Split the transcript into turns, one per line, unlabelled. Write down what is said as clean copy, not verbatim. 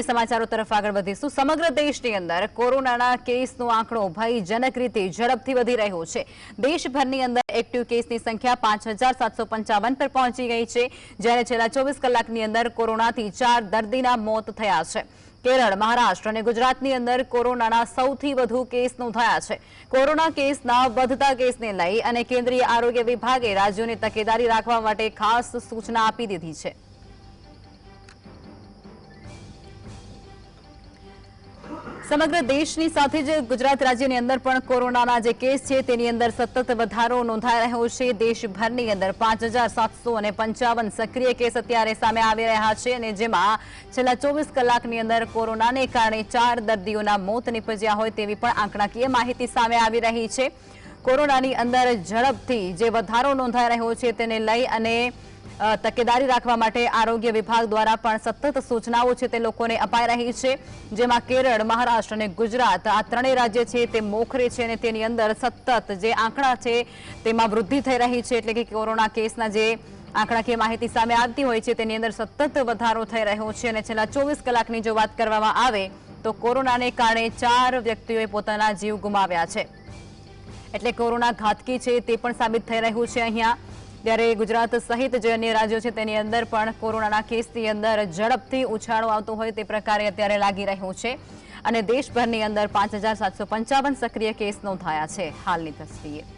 समाचारों तरफ आगे वधीशुं। समग्र देशनी अंदर कोरोनाना केसनो आंकड़ो भयजनक रीते झड़पथी वधी रह्यो छे। देशभरनी अंदर एक्टिव केसनी संख्या 5755 पर पहोंची गई छे, ज्यारे छेल्ला 24 कलाकनी अंदर कोरोनाथी 4 दर्दीना मोत थया छे। केरल, महाराष्ट्र और गुजरातनी अंदर कोरोनाना सौथी वधु केस नोंधाया छे। कोरोना केसना वधता केसने लई अने केंद्रीय आरोग्य विभागे राज्योने तकेदारी राखवा माटे खास सूचना आपी दीधी छे। समग्र देशनी साथे ज गुजरात राज्यनी अंदर पण कोरोनाना जे केस छे तेनी अंदर सतत वधारो नोंधाई रह्यो छे। देशभरनी अंदर 5755 सक्रिय केस अत्यारे सामे आवी रह्या छे अने जेमां छेल्ला 24 कलाकनी अंदर कोरोनाने कारणे 4 दर्दीओना मोत निपज्या होय तेवी पण आंकड़ाकीय माहिती सामे आवी रही छे। कोरोनानी अंदर झड़पथी जे वधारो नोंधाई रह्यो छे तेने लई अने तकेदारी राखवा माटे आरोग्य विभाग द्वारा पण सतत सूचनाओ छे ते लोकोने अपाई रही छे, जेमां केरल, महाराष्ट्र अने गुजरात आ त्रणेय राज्य छे ते मोखरे छे अने तेनी अंदर सतत जे आंकड़ा छे तेमां वृद्धि थई रही छे। एटले के कोरोना केसना जे आंकड़ाकीय माहिती सामे आवती होय छे तेनी अंदर सतत वधारो थई रह्यो छे अने छेल्ला 24 कलाकनी जो वात करवामां आवे तो कोरोनाने कारणे 4 व्यक्तिओए पोताना जीव गुमाव्या छे। एटले कोरोना घातकी छे ते पण साबित थई रह्युं छे। अहींया त्यारे गुजरात सहित जे अन्य राज्यों छे तेनी अंदर पण कोरोनाना केसनी अंदर झड़पथी उछाळो आवतो होय ते प्रकारे अत्यारे लागी रह्यो छे अने देशभरनी अंदर 5755 सक्रिय केस नोंधाया छे। हालनी तस्वीर।